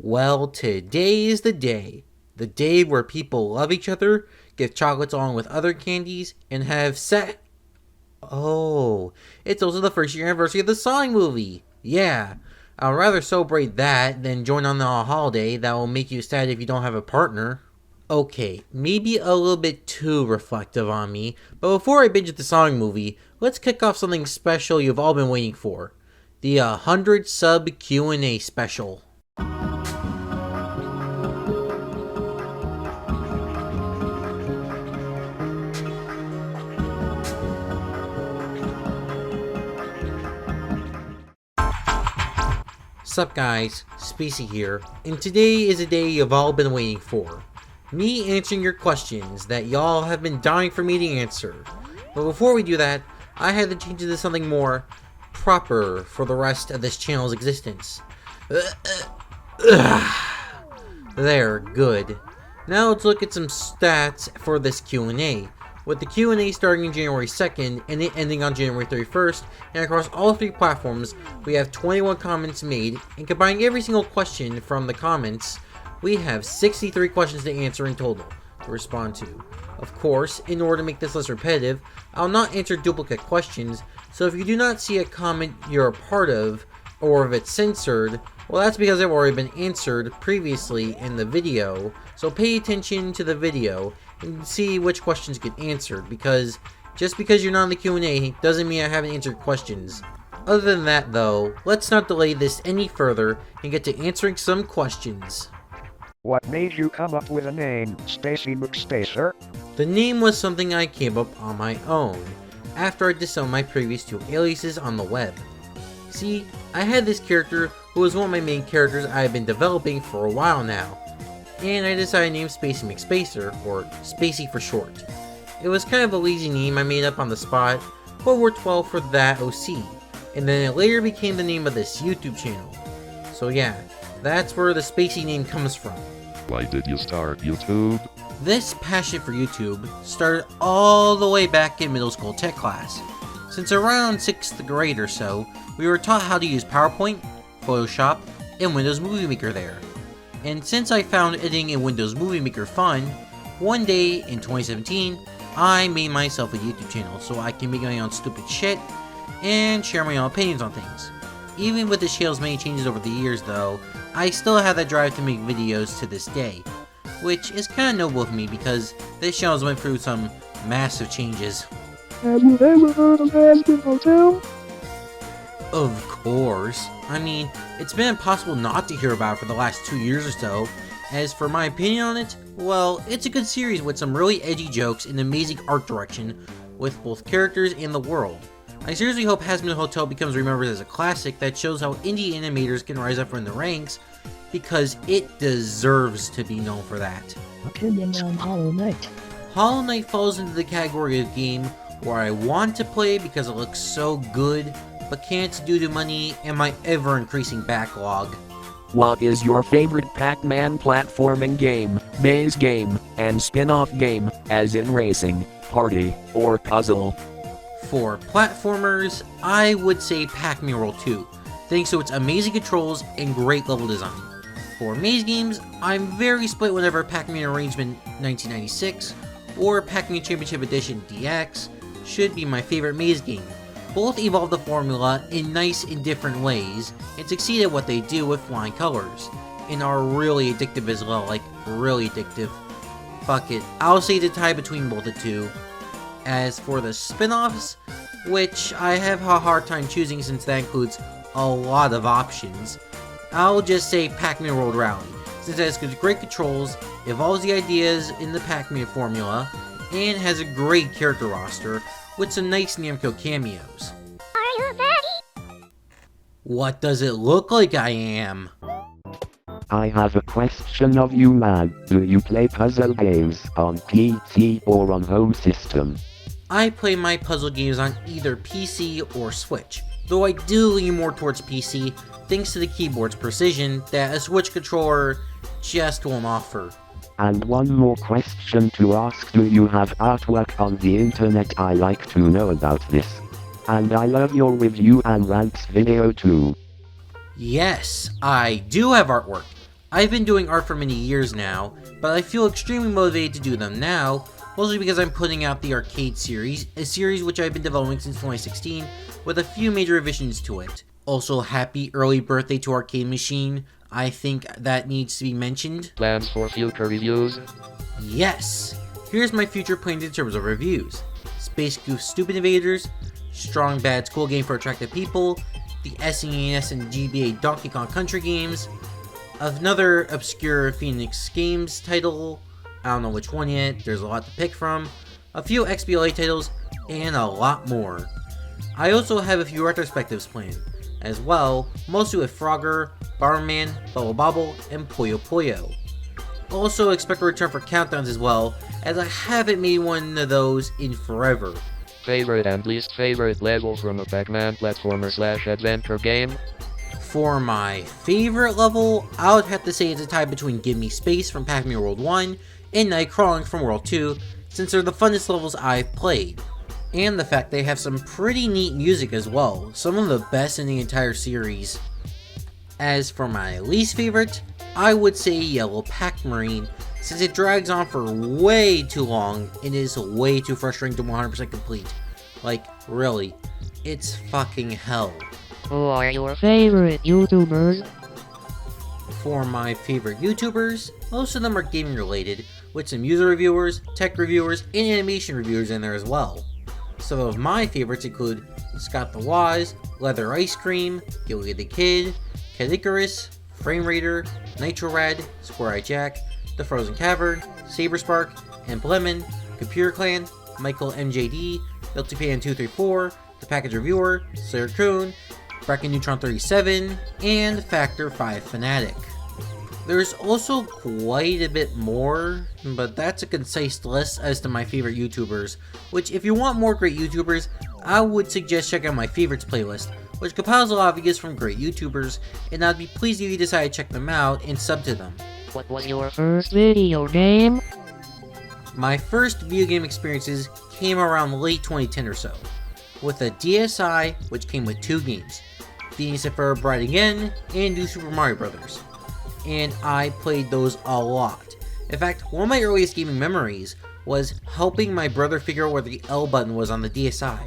Well, today is the day. The day where people love each other, give chocolates along with other candies, and have sex. Oh, it's also the first year anniversary of the Sonic movie. Yeah, I'd rather celebrate that than join on a holiday that will make you sad if you don't have a partner. Okay, maybe a little bit too reflective on me, but before I binge at the Sonic movie, let's kick off something special you've all been waiting for. The 100 sub Q&A special. Sup guys, Spacey here, and today is a day you've all been waiting for. Me answering your questions that y'all have been dying for me to answer. But before we do that, I had to change it to something more proper for the rest of this channel's existence. There, good. Now let's look at some stats for this Q&A. With the Q&A starting January 2nd and it ending on January 31st, and across all three platforms, we have 21 comments made, and combining every single question from the comments, we have 63 questions to answer in total to respond to. Of course, in order to make this less repetitive, I'll not answer duplicate questions, so if you do not see a comment you're a part of, or if it's censored, well, that's because they've already been answered previously in the video, so pay attention to the video and see which questions get answered, because just because you're not in the Q&A doesn't mean I haven't answered questions. Other than that though, let's not delay this any further and get to answering some questions. What made you come up with a name, Spacey McSpacer? The name was something I came up on my own, after I disowned my previous two aliases on the web. See, I had this character who was one of my main characters I have been developing for a while now, and I decided to name Spacey McSpacer, or Spacey for short. It was kind of a lazy name I made up on the spot, but worked well for that OC, and then it later became the name of this YouTube channel. So yeah, that's where the Spacey name comes from. Why did you start YouTube? This passion for YouTube started all the way back in middle school tech class. Since around 6th grade or so, we were taught how to use PowerPoint, Photoshop, and Windows Movie Maker there. And since I found editing in Windows Movie Maker fun, one day in 2017, I made myself a YouTube channel so I can make my own stupid shit and share my own opinions on things. Even with the channel's many changes over the years though, I still have that drive to make videos to this day, which is kinda noble of me because this channel's went through some massive changes. Have you ever heard of Aspen Hotel? Of course. I mean, it's been impossible not to hear about it for the last 2 years or so. As for my opinion on it, well, it's a good series with some really edgy jokes and amazing art direction with both characters and the world. I seriously hope Hazbin Hotel becomes remembered as a classic that shows how indie animators can rise up from the ranks, because it deserves to be known for that. Opinions on Hollow Knight. Hollow Knight falls into the category of game where I want to play because it looks so good, but can't due to money and my ever-increasing backlog. What is your favorite Pac-Man platforming game, maze game, and spin-off game, as in racing, party, or puzzle? For platformers, I would say Pac-Man World 2, thanks to its amazing controls and great level design. For maze games, I'm very split whenever Pac-Man Arrangement 1996 or Pac-Man Championship Edition DX should be my favorite maze game. Both evolve the formula in nice and different ways and succeed at what they do with flying colors, and are really addictive as well, like really addictive. Fuck it, I'll say the tie between both the two. As for the spin-offs, which I have a hard time choosing since that includes a lot of options, I'll just say Pac-Man World Rally, since it has great controls, evolves the ideas in the Pac-Man formula, and has a great character roster with some nice Namco cameos. Are you ready? What does it look like I am? I have a question of you, man. Do you play puzzle games on PC or on home system? I play my puzzle games on either PC or Switch, though I do lean more towards PC thanks to the keyboard's precision that a Switch controller just won't offer. And one more question to ask, do you have artwork on the internet? I like to know about this. And I love your review and rants video too. Yes, I do have artwork. I've been doing art for many years now, but I feel extremely motivated to do them now, mostly because I'm putting out the Arcade series, a series which I've been developing since 2016, with a few major revisions to it. Also, happy early birthday to Arcade Machine, I think that needs to be mentioned. Plans for future reviews? Yes! Here's my future plans in terms of reviews. Space Goof Stupid Invaders, Strong Bad School Game for Attractive People, the SNES and GBA Donkey Kong Country games, another obscure Phoenix Games title, I don't know which one yet, there's a lot to pick from, a few XBLA titles, and a lot more. I also have a few retrospectives planned, as well, mostly with Frogger, Barman, Bubble Bobble, and Puyo Puyo. Also expect a return for countdowns as well, as I haven't made one of those in forever. Favorite and least favorite level from a Pac-Man platformer/adventure game? For my favorite level, I would have to say it's a tie between Give Me Space from Pac-Man World 1 and Night Crawling from World 2, since they're the funnest levels I've played. And the fact they have some pretty neat music as well, some of the best in the entire series. As for my least favorite, I would say Yellow Pac-Marine, since it drags on for way too long and is way too frustrating to 100% complete. Like, really, it's fucking hell. Who are your favorite YouTubers? For my favorite YouTubers, most of them are gaming related, with some user reviewers, tech reviewers, and animation reviewers in there as well. Some of my favorites include Scott the Waz, Leather Ice Cream, Gilly the Kid, Kid Icarus, Frame Raider, Nitro Rad, Square Eye Jack, The Frozen Cavern, Saberspark, and Lemon, Computer Clan, Michael MJD, MiltyPan234, The Package Reviewer, Sir Coon, Bracken Neutron 37, and Factor 5 Fanatic. There's also quite a bit more, but that's a concise list as to my favorite YouTubers, which if you want more great YouTubers, I would suggest checking out my favorites playlist, which compiles a lot of videos from great YouTubers, and I'd be pleased if you decide to check them out and sub to them. What was your first video game? My first video game experiences came around late 2010 or so, with a DSi which came with two games, Phoenix Forever Bright Again and New Super Mario Bros. And I played those a lot. In fact, one of my earliest gaming memories was helping my brother figure out where the L button was on the DSi.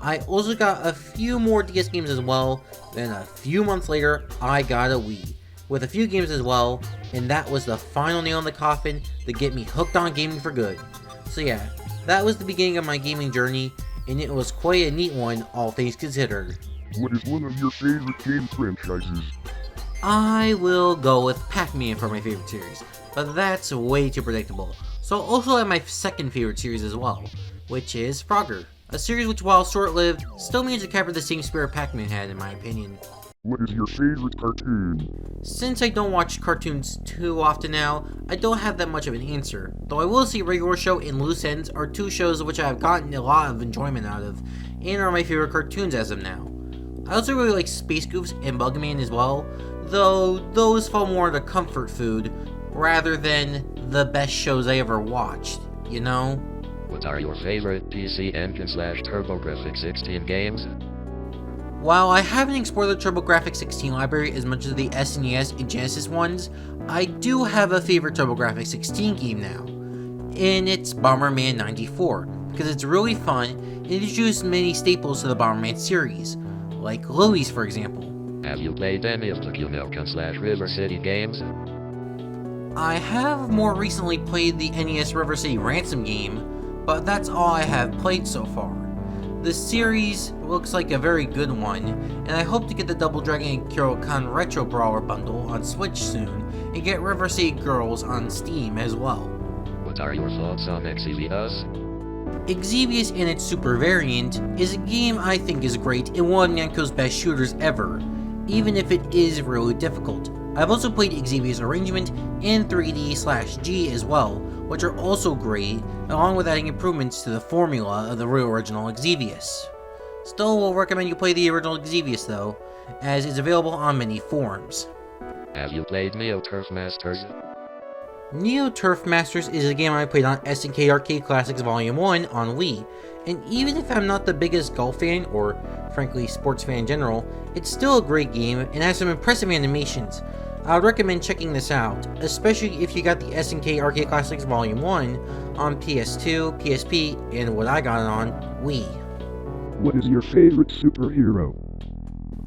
I also got a few more DS games as well, then a few months later, I got a Wii, with a few games as well, and that was the final nail in the coffin to get me hooked on gaming for good. So yeah, that was the beginning of my gaming journey, and it was quite a neat one, all things considered. What is one of your favorite game franchises? I will go with Pac-Man for my favorite series, but that's way too predictable. So I'll also have my second favorite series as well, which is Frogger, a series which, while short-lived, still managed to capture the same spirit Pac-Man had in my opinion. What is your favorite cartoon? Since I don't watch cartoons too often now, I don't have that much of an answer, though I will say Regular Show and Loose Ends are two shows which I have gotten a lot of enjoyment out of, and are my favorite cartoons as of now. I also really like Space Goofs and Bugman as well, though those fall more into comfort food, rather than the best shows I ever watched, you know? What are your favorite PC Engine/TurboGrafx-16 games? While I haven't explored the TurboGrafx-16 library as much as the SNES and Genesis ones, I do have a favorite TurboGrafx-16 game now, and it's Bomberman 94, because it's really fun and introduces many staples to the Bomberman series, like Louie's for example. Have you played any of the Kunilkan/River City games? I have more recently played the NES River City Ransom game, but that's all I have played so far. The series looks like a very good one, and I hope to get the Double Dragon and Kyokan Retro Brawler bundle on Switch soon, and get River City Girls on Steam as well. What are your thoughts on Exvius? Exvius and its super variant is a game I think is great and one of Namco's best shooters ever, even if it is really difficult. I've also played Exvius Arrangement and 3D/G as well, which are also great, along with adding improvements to the formula of the real original Exvius. Still will recommend you play the original Exvius though, as it's available on many forms. Have you played Neo Turf Masters? Neo Turf Masters is a game I played on SNK Arcade Classics Volume 1 on Wii, and even if I'm not the biggest golf fan, or frankly sports fan in general, it's still a great game and has some impressive animations. I would recommend checking this out, especially if you got the SNK Arcade Classics Volume 1 on PS2, PSP, and what I got it on, Wii. What is your favorite superhero?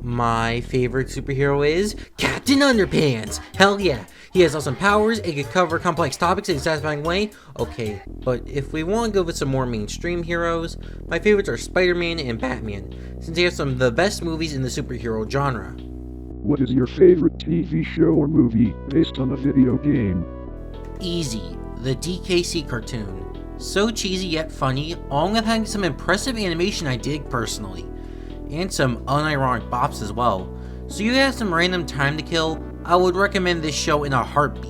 My favorite superhero is Captain Underpants! Hell yeah! He has awesome powers and can cover complex topics in a satisfying way. Okay, but if we want to go with some more mainstream heroes, my favorites are Spider-Man and Batman, since they have some of the best movies in the superhero genre. What is your favorite TV show or movie based on a video game? Easy, the DKC cartoon. So cheesy yet funny, along with having some impressive animation I dig personally. And some unironic bops as well. So you have some random time to kill, I would recommend this show in a heartbeat.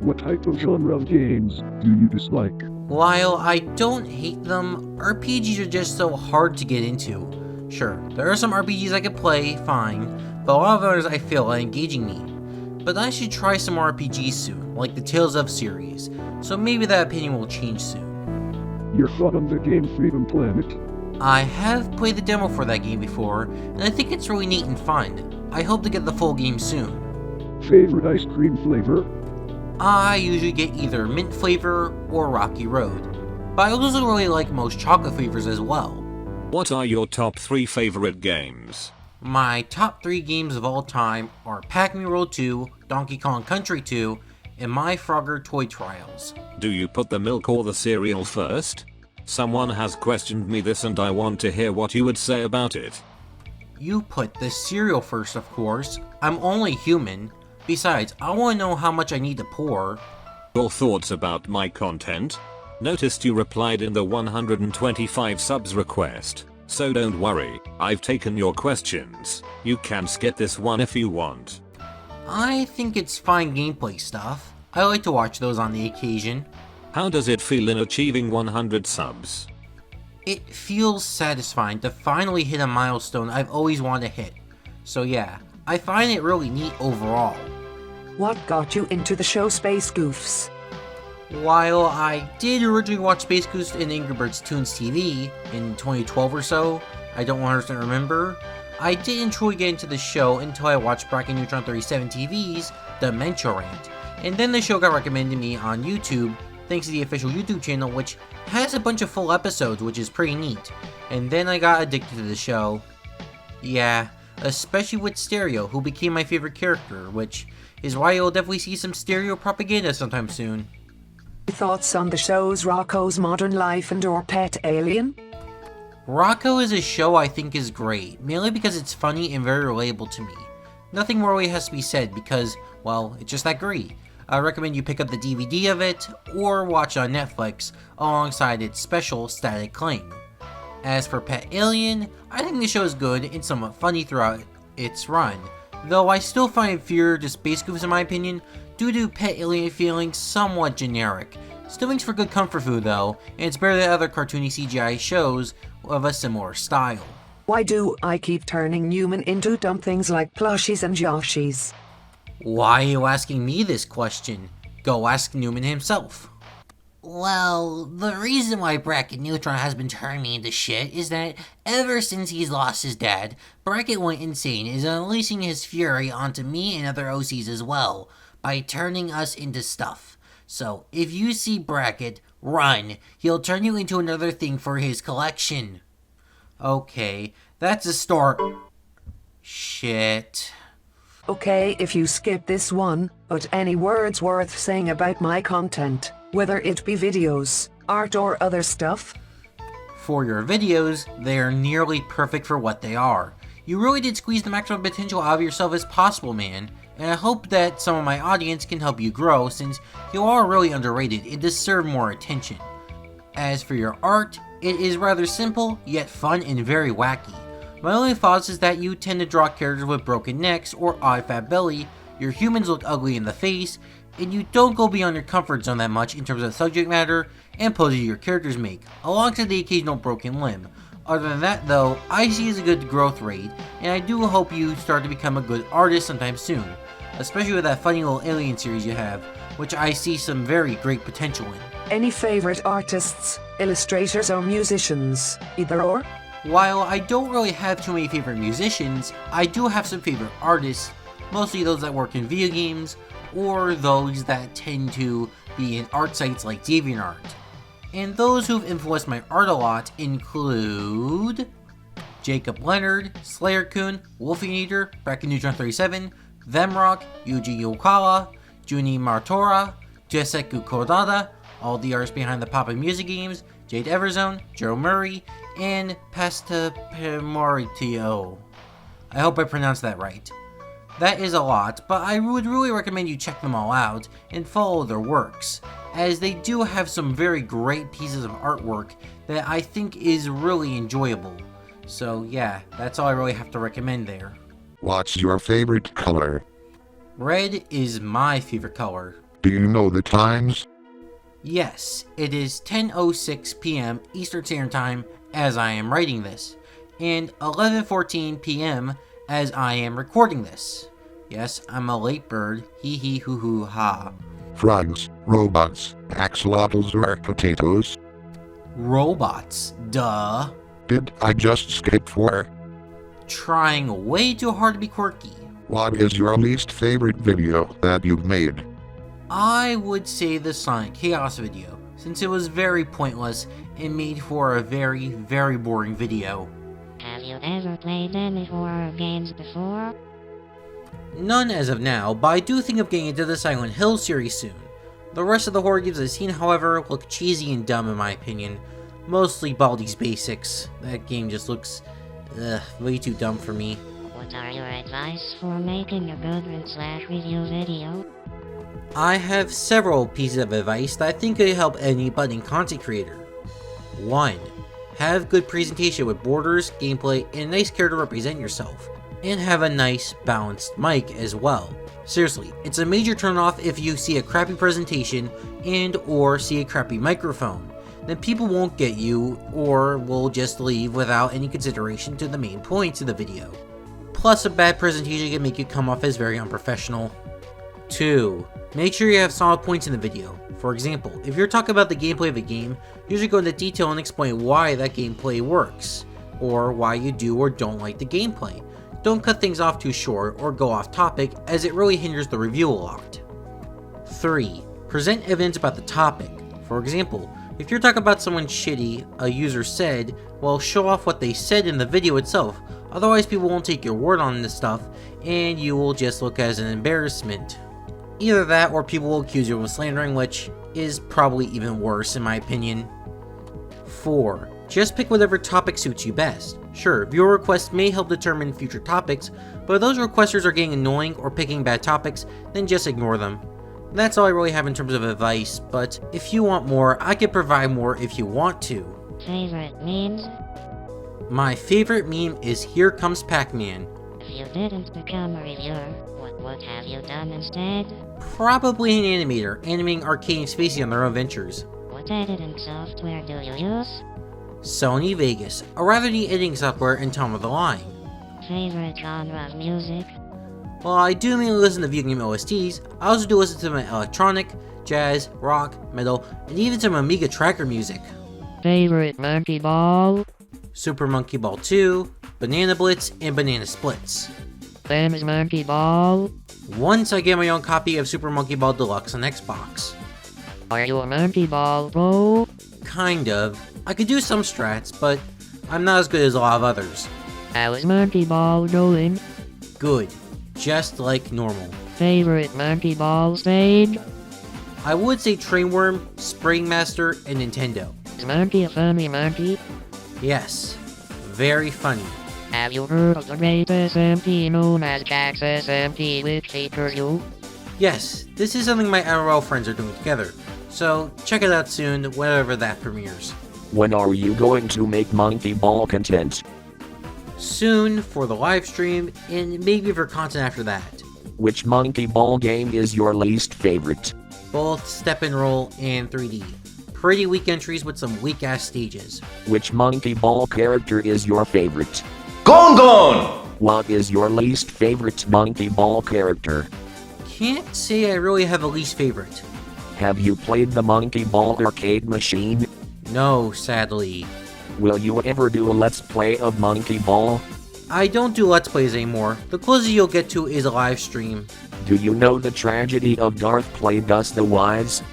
What type of genre of games do you dislike? While I don't hate them, RPGs are just so hard to get into. Sure, there are some RPGs I could play, fine, but a lot of others I feel are engaging me. But I should try some more RPGs soon, like the Tales of series, so maybe that opinion will change soon. Your thought on the game Freedom Planet? I have played the demo for that game before, and I think it's really neat and fun. I hope to get the full game soon. Favorite ice cream flavor? I usually get either mint flavor or Rocky Road, but I also really like most chocolate flavors as well. What are your top 3 favorite games? My top 3 games of all time are Pac-Man World 2, Donkey Kong Country 2, and My Frogger Toy Trials. Do you put the milk or the cereal first? Someone has questioned me this and I want to hear what you would say about it. You put the cereal first, of course. I'm only human. Besides, I want to know how much I need to pour. Your thoughts about my content? Noticed you replied in the 125 subs request, so don't worry, I've taken your questions. You can skip this one if you want. I think it's fine gameplay stuff. I like to watch those on the occasion. How does it feel in achieving 100 subs? It feels satisfying to finally hit a milestone I've always wanted to hit. So yeah, I find it really neat overall. What got you into the show Space Goofs? While I did originally watch Space Goose and Angry Birds Toons TV in 2012 or so, I don't 100% remember, I didn't truly get into the show until I watched Bracket Neutron 37 TV's Dementia Rant, and then the show got recommended to me on YouTube thanks to the official YouTube channel, which has a bunch of full episodes, which is pretty neat, and then I got addicted to the show. Yeah, especially with Stereo, who became my favorite character, which is why you'll definitely see some Stereo propaganda sometime soon. Thoughts on the shows Rocco's Modern Life and or Pet Alien? Rocco is a show I think is great, mainly because it's funny and very relatable to me. Nothing more really has to be said because, well, it's just that great. I recommend you pick up the DVD of it, or watch it on Netflix, alongside its special Static Cling. As for Pet Alien, I think the show is good and somewhat funny throughout its run, though I still find it inferior to Space Goofs in my opinion, due to Pet Alien feeling somewhat generic. Still makes for good comfort food though, and it's better than other cartoony CGI shows of a similar style. Why do I keep turning Newman into dumb things like plushies and Yoshies? Why are you asking me this question? Go ask Newman himself. Well, the reason why Bracket Neutron has been turning me into shit is that ever since he's lost his dad, Bracket went insane and is unleashing his fury onto me and other OCs as well, by turning us into stuff. So, if you see Bracket, run. He'll turn you into another thing for his collection. Okay, that's a start. Shit. Okay, if you skip this one, but any words worth saying about my content, whether it be videos, art or other stuff? For your videos, they are nearly perfect for what they are. You really did squeeze the maximum potential out of yourself as possible, man. And I hope that some of my audience can help you grow, since you are really underrated and deserve more attention. As for your art, it is rather simple, yet fun and very wacky. My only thoughts is that you tend to draw characters with broken necks or odd fat belly, your humans look ugly in the face, and you don't go beyond your comfort zone that much in terms of subject matter and poses your characters make, alongside the occasional broken limb. Other than that though, I see as a good growth rate, and I do hope you start to become a good artist sometime soon, especially with that funny little alien series you have, which I see some very great potential in. Any favorite artists, illustrators or musicians, either or? While I don't really have too many favorite musicians, I do have some favorite artists, mostly those that work in video games, or those that tend to be in art sites like DeviantArt. And those who've influenced my art a lot include Jacob Leonard, Slayercoon, Wolfie Eater, Neutron37, Themrock, Yuji Yokala, Juni Martora, Jeseku Kodada, all the artists behind the Papa Music games, Jade Everzone, Joe Murray, and Pasta Pemoritio. I hope I pronounced that right. That is a lot, but I would really recommend you check them all out and follow their works, as they do have some very great pieces of artwork that I think is really enjoyable. So yeah, that's all I really have to recommend there. What's your favorite color? Red is my favorite color. Do you know the times? Yes, it is 10:06 p.m. Eastern Standard Time as I am writing this, and 11:14 p.m. as I am recording this. Yes, I'm a late bird, hee hee hoo hoo ha. Frogs, robots, axolotls or potatoes? Robots, duh. Did I just skip 4? Trying way too hard to be quirky. What is your least favorite video that you've made? I would say the Sonic Chaos video, since it was very pointless and made for a very, very boring video. Have you ever played any horror games before? None as of now, but I do think of getting into the Silent Hill series soon. The rest of the horror games I've seen, however, look cheesy and dumb in my opinion. Mostly Baldi's Basics. That game just looks way too dumb for me. What are your advice for making a good review video? I have several pieces of advice that I think could help any budding content creator. 1. Have good presentation with borders, gameplay, and a nice character to represent yourself. And have a nice, balanced mic as well. Seriously, it's a major turnoff if you see a crappy presentation and or see a crappy microphone. Then people won't get you or will just leave without any consideration to the main points of the video. Plus, a bad presentation can make you come off as very unprofessional. 2. Make sure you have solid points in the video. For example, if you're talking about the gameplay of a game, usually go into detail and explain why that gameplay works, or why you do or don't like the gameplay. Don't cut things off too short or go off topic, as it really hinders the review a lot. 3. Present evidence about the topic. For example, if you're talking about someone shitty a user said, well, show off what they said in the video itself, otherwise people won't take your word on this stuff, and you will just look as an embarrassment. Either that or people will accuse you of slandering, which is probably even worse in my opinion. 4. Just pick whatever topic suits you best. Sure, viewer requests may help determine future topics, but if those requesters are getting annoying or picking bad topics, then just ignore them. That's all I really have in terms of advice, but if you want more, I can provide more if you want to. Favorite memes? My favorite meme is Here Comes Pac-Man. If you didn't become a reviewer, what have you done instead? Probably an animator, animating Arcade and Spacey on their own ventures. What editing software do you use? Sony Vegas, a rather neat editing software and top of the line. Favorite genre of music? While I do mainly listen to video game OSTs, I also do listen to my electronic, jazz, rock, metal, and even some Amiga tracker music. Favorite Monkey Ball? Super Monkey Ball 2, Banana Blitz, and Banana Splits. Same as Monkey Ball? Once I get my own copy of Super Monkey Ball Deluxe on Xbox. Are you a Monkey Ball pro? Kind of. I could do some strats, but I'm not as good as a lot of others. How is Monkey Ball going? Good. Just like normal. Favorite Monkey Ball stage? I would say Trainworm, Spring Master, and Nintendo. Is Monkey a funny monkey? Yes. Very funny. Have you heard of the great SMP known as Jack's SMP, which features you? Yes, this is something my IRL friends are doing together, so check it out soon, whenever that premieres. When are you going to make Monkey Ball content? Soon for the live stream, and maybe for content after that. Which Monkey Ball game is your least favorite? Both Step and Roll and 3D. Pretty weak entries with some weak ass stages. Which Monkey Ball character is your favorite? Gone! What is your least favorite Monkey Ball character? Can't say I really have a least favorite. Have you played the Monkey Ball arcade machine? No, sadly. Will you ever do a Let's Play of Monkey Ball? I don't do Let's Plays anymore. The closest you'll get to is a live stream. Do you know the tragedy of Darth Plagueis the Wise?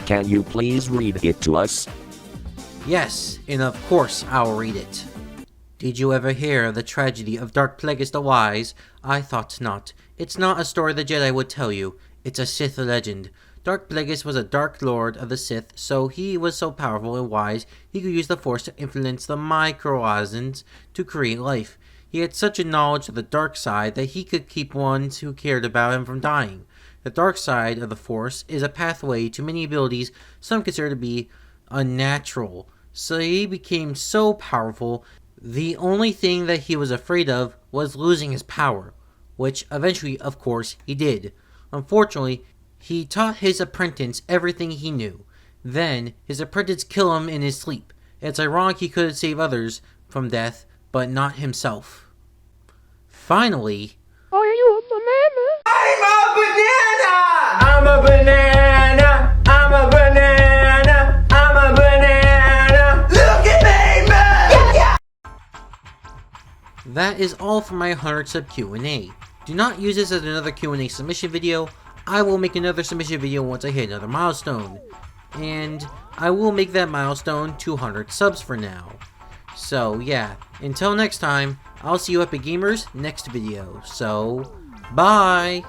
Can you please read it to us? Yes, and of course I'll read it. Did you ever hear of the tragedy of Darth Plagueis the Wise? I thought not. It's not a story the Jedi would tell you. It's a Sith legend. Darth Plagueis was a Dark Lord of the Sith, so he was so powerful and wise he could use the Force to influence the microorganisms to create life. He had such a knowledge of the dark side that he could keep ones who cared about him from dying. The dark side of the Force is a pathway to many abilities some consider to be unnatural. So he became so powerful, the only thing that he was afraid of was losing his power, which eventually, of course, he did. Unfortunately, he taught his apprentice everything he knew. Then, his apprentice killed him in his sleep. It's ironic he could save others from death, but not himself. Finally... Are you a banana? I'm a banana! I'm a banana! I'm a banana! I'm a banana! Look at me, man! Yeah. That is all for my 100 sub Q&A. Do not use this as another Q&A submission video. I will make another submission video once I hit another milestone. And I will make that milestone 200 subs for now. So yeah, until next time, I'll see you Epic Gamers next video. So, bye!